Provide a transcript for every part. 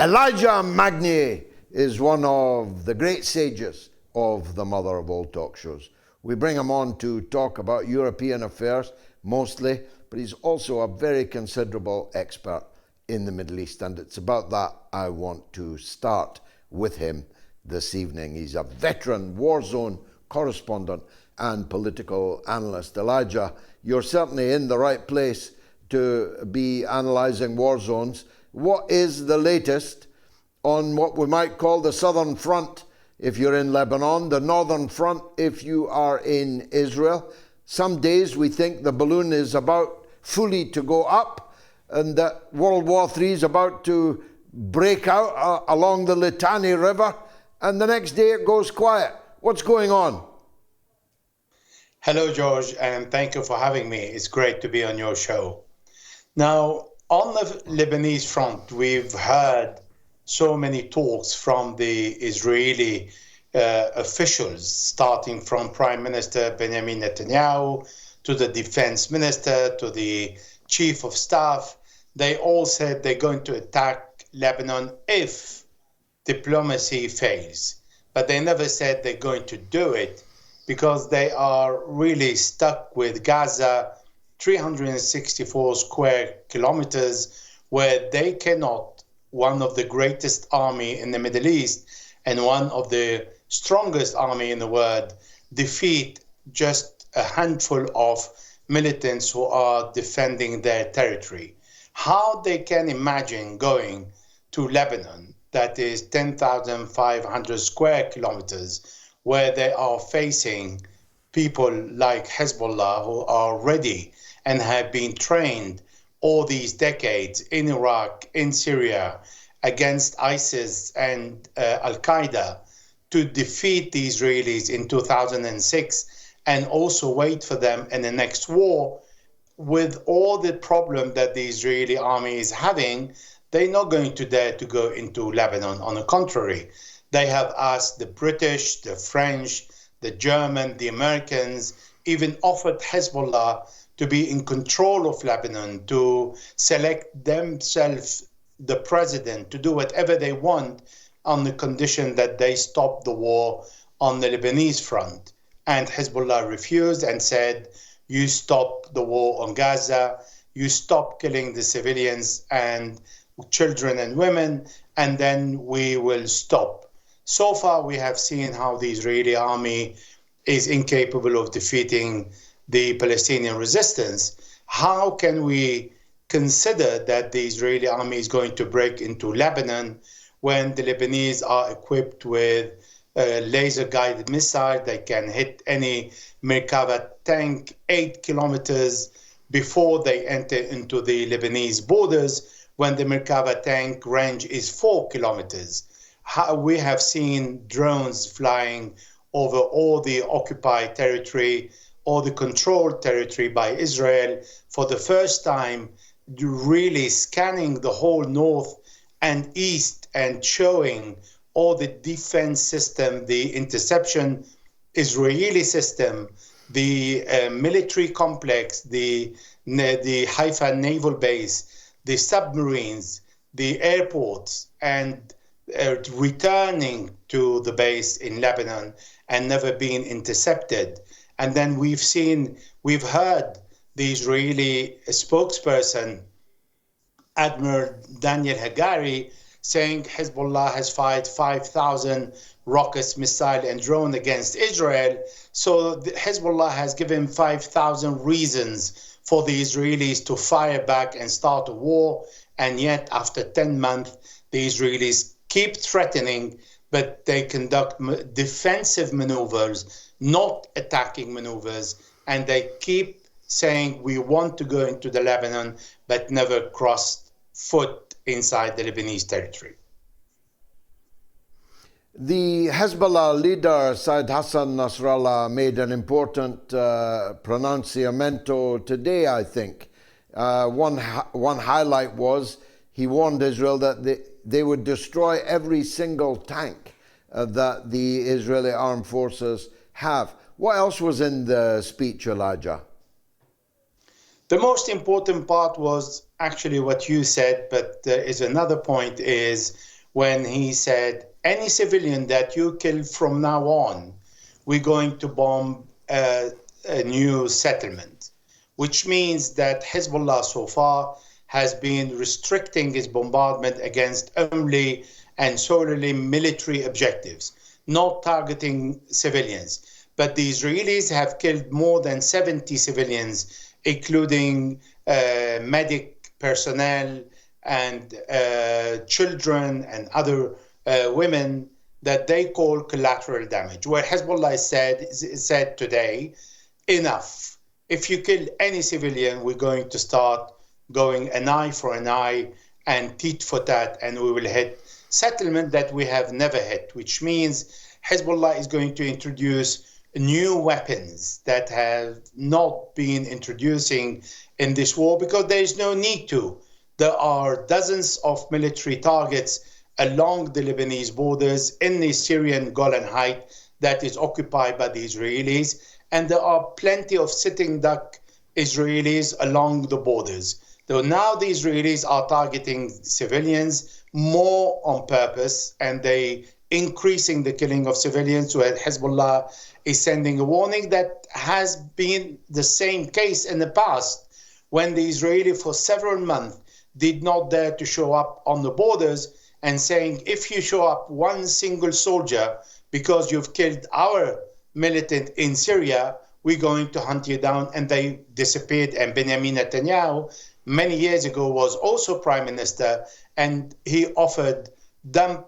Elijah Magnier is one of the great sages of the mother of all talk shows. We bring him on to talk about European affairs mostly, but he's also a very considerable expert in the Middle East, and it's about that I want to start with him this evening. He's a veteran war zone correspondent and political analyst. Elijah, you're certainly in the right place to be analysing war zones. What is the latest on what we might call the Southern Front if you're in Lebanon, the Northern Front if you are in Israel? Some days we think the balloon is about fully to go up and that World War III is about to break out along the Litani River, and the next day it goes quiet. What's going on? Hello, George, and thank you for having me. It's great to be on your show. Now, on the Lebanese front, we've heard so many talks from the Israeli officials, starting from Prime Minister Benjamin Netanyahu to the defense minister to the chief of staff. They all said they're going to attack Lebanon if diplomacy fails. But they never said they're going to do it because they are really stuck with Gaza, 364 square kilometers, where they cannot, one of the greatest army in the Middle East and one of the strongest army in the world, defeat just a handful of militants who are defending their territory. How they can imagine going to Lebanon, that is 10,500 square kilometers, where they are facing people like Hezbollah who are ready and have been trained all these decades in Iraq, in Syria, against ISIS and Al-Qaeda to defeat the Israelis in 2006 and also wait for them in the next war. With all the problem that the Israeli army is having, they're not going to dare to go into Lebanon. On the contrary, they have asked the British, the French, the German, the Americans, even offered Hezbollah to be in control of Lebanon, to select themselves the president, to do whatever they want on the condition that they stop the war on the Lebanese front. And Hezbollah refused and said, you stop the war on Gaza, you stop killing the civilians and children and women, and then we will stop. So far, we have seen how the Israeli army is incapable of defeating the Palestinian resistance. How can we consider that the Israeli army is going to break into Lebanon when the Lebanese are equipped with laser-guided missiles that can hit any Merkava tank 8 kilometers before they enter into the Lebanese borders, when the Merkava tank range is 4 kilometers? We have seen drones flying over all the occupied territory or the controlled territory by Israel for the first time, really scanning the whole north and east and showing all the defense system, the interception Israeli system, the military complex, the Haifa naval base, the submarines, the airports, and returning to the base in Lebanon and never being intercepted. And then we've heard the Israeli spokesperson, Admiral Daniel Hagari, saying Hezbollah has fired 5,000 rockets, missile, and drone against Israel. So Hezbollah has given 5,000 reasons for the Israelis to fire back and start a war. And yet, after 10 months, the Israelis keep threatening, but they conduct defensive maneuvers, not attacking maneuvers, and they keep saying we want to go into the Lebanon, but never cross foot inside the Lebanese territory. The Hezbollah leader, Said Hassan Nasrallah, made an important pronunciamento today, I think. One highlight was he warned Israel that they would destroy every single tank that the Israeli armed forces have. What else was in the speech, Elijah? The most important part was actually what you said, but there is another point is when he said, any civilian that you kill from now on, we're going to bomb a new settlement, which means that Hezbollah so far has been restricting its bombardment against only and solely military objectives, not targeting civilians. But the Israelis have killed more than 70 civilians, including medic personnel and children and other women that they call collateral damage. Where Hezbollah said today, enough. If you kill any civilian, we're going to start going an eye for an eye and tit for tat, and we will hit settlement that we have never hit, which means Hezbollah is going to introduce new weapons that have not been introducing in this war because there is no need to. There are dozens of military targets along the Lebanese borders in the Syrian Golan Heights that is occupied by the Israelis, and there are plenty of sitting duck Israelis along the borders. Though now the Israelis are targeting civilians more on purpose, and they increasing the killing of civilians, so Hezbollah is sending a warning that has been the same case in the past when the Israeli for several months did not dare to show up on the borders and saying, if you show up one single soldier because you've killed our militant in Syria, we're going to hunt you down, and they disappeared. And Benjamin Netanyahu many years ago was also prime minister, and he offered them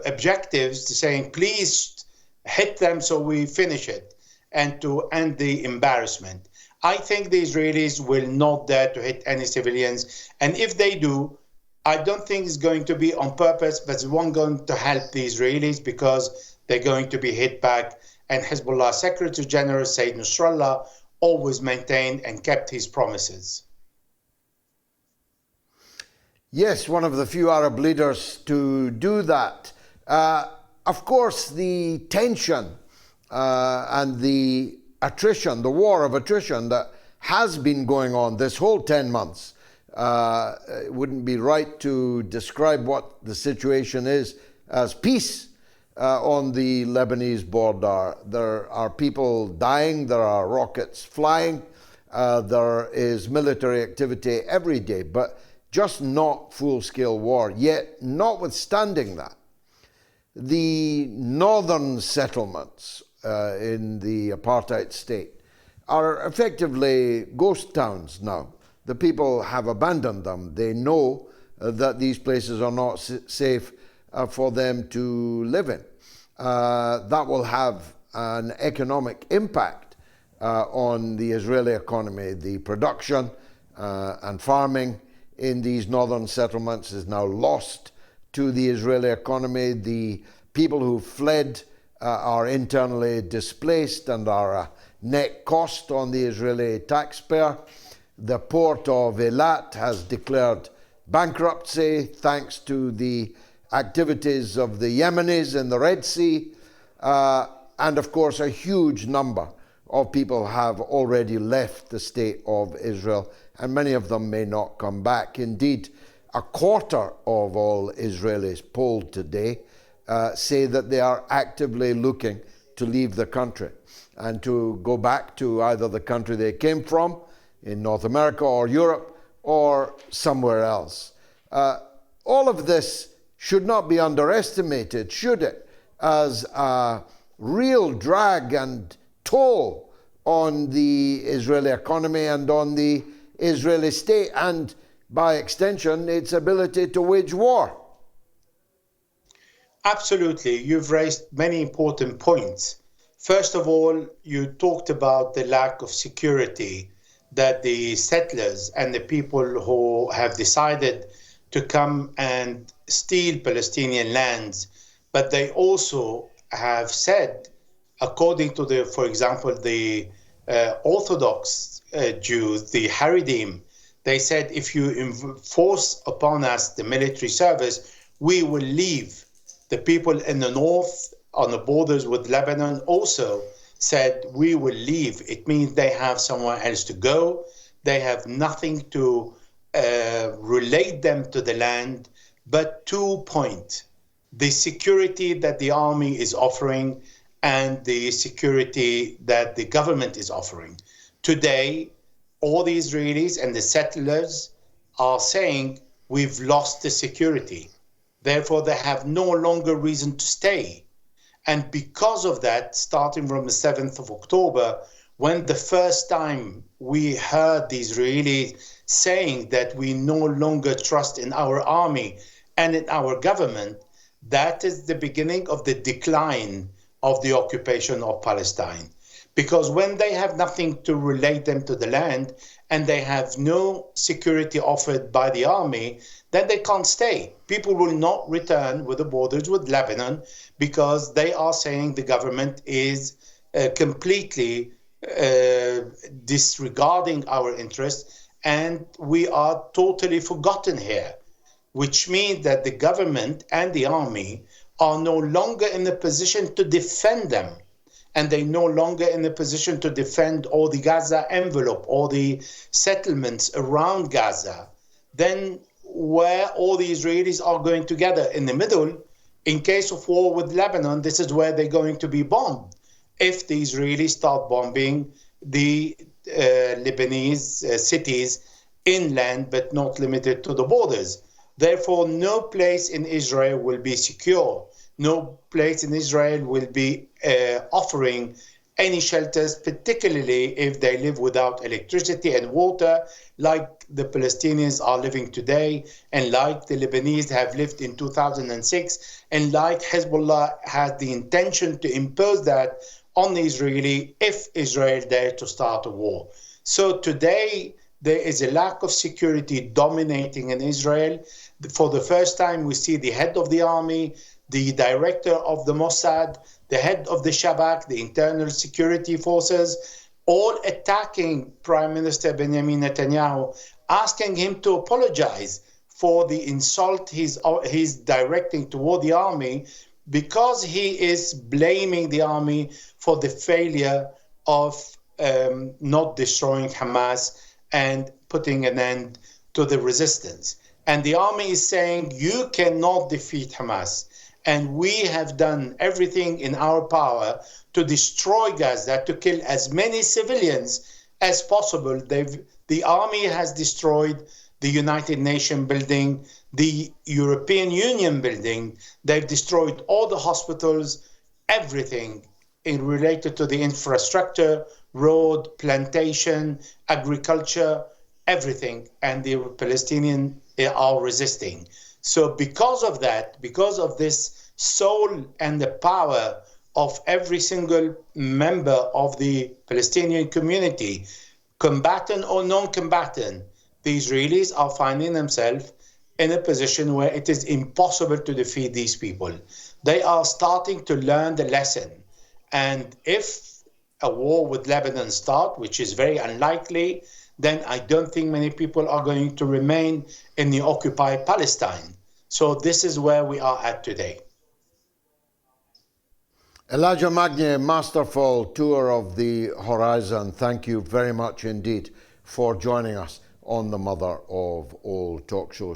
objectives to saying, please hit them so we finish it, and to end the embarrassment. I think the Israelis will not dare to hit any civilians, and if they do, I don't think it's going to be on purpose, but it's one going to help the Israelis because they're going to be hit back. And Hezbollah Secretary General Said Nasrallah always maintained and kept his promises. Yes, one of the few Arab leaders to do that. Of course, the tension and the attrition, the war of attrition that has been going on this whole 10 months, it wouldn't be right to describe what the situation is as peace on the Lebanese border. There are people dying, there are rockets flying, there is military activity every day, but just not full-scale war. Yet, notwithstanding that, the northern settlements in the apartheid state are effectively ghost towns now. The people have abandoned them. They know that these places are not safe for them to live in. That will have an economic impact on the Israeli economy. The production and farming in these northern settlements is now lost to the Israeli economy. The people who fled are internally displaced and are a net cost on the Israeli taxpayer. The port of Eilat has declared bankruptcy thanks to the activities of the Yemenis in the Red Sea. And of course, a huge number of people have already left the state of Israel, and many of them may not come back. Indeed, a quarter of all Israelis polled today say that they are actively looking to leave the country and to go back to either the country they came from in North America or Europe or somewhere else. All of this should not be underestimated, should it, as a real drag and toll on the Israeli economy and on the Israeli state, and by extension, its ability to wage war. Absolutely. You've raised many important points. First of all, you talked about the lack of security that the settlers and the people who have decided to come and steal Palestinian lands, but they also have said, according to the, for example, the Orthodox Jews, the Haredim, they said, if you enforce upon us the military service, we will leave. The people in the north on the borders with Lebanon also said, we will leave. It means they have somewhere else to go. They have nothing to relate them to the land, but 2 points: the security that the army is offering and the security that the government is offering. Today, all the Israelis and the settlers are saying we've lost the security. Therefore, they have no longer reason to stay. And because of that, starting from the 7th of October, when the first time we heard the Israelis saying that we no longer trust in our army and in our government, that is the beginning of the decline of the occupation of Palestine. Because when they have nothing to relate them to the land and they have no security offered by the army, then they can't stay. People will not return with the borders with Lebanon because they are saying the government is completely disregarding our interests and we are totally forgotten here, which means that the government and the army are no longer in a position to defend them. And they're no longer in a position to defend all the Gaza envelope, all the settlements around Gaza. Then where all the Israelis are going together in the middle, in case of war with Lebanon, this is where they're going to be bombed. If the Israelis start bombing the Lebanese cities inland, but not limited to the borders. Therefore, no place in Israel will be secure. No place in Israel will be offering any shelters, particularly if they live without electricity and water, like the Palestinians are living today, and like the Lebanese have lived in 2006, and like Hezbollah has the intention to impose that on the Israeli if Israel dare to start a war. So today, there is a lack of security dominating in Israel. For the first time, we see the head of the army, the director of the Mossad, the head of the Shabak, the internal security forces, all attacking Prime Minister Benjamin Netanyahu, asking him to apologize for the insult he's directing toward the army, because he is blaming the army for the failure of not destroying Hamas and putting an end to the resistance. And the army is saying, you cannot defeat Hamas. And we have done everything in our power to destroy Gaza, to kill as many civilians as possible. The army has destroyed the United Nations building, the European Union building. They've destroyed all the hospitals, everything related to the infrastructure, road, plantation, agriculture, everything. And the Palestinians are resisting. So because of that, because of this soul and the power of every single member of the Palestinian community, combatant or non-combatant, the Israelis are finding themselves in a position where it is impossible to defeat these people. They are starting to learn the lesson. And if a war with Lebanon starts, which is very unlikely, then I don't think many people are going to remain in the occupied Palestine. So this is where we are at today. Elijah Magnier, masterful tour of the horizon. Thank you very much indeed for joining us on the Mother of All Talk Shows.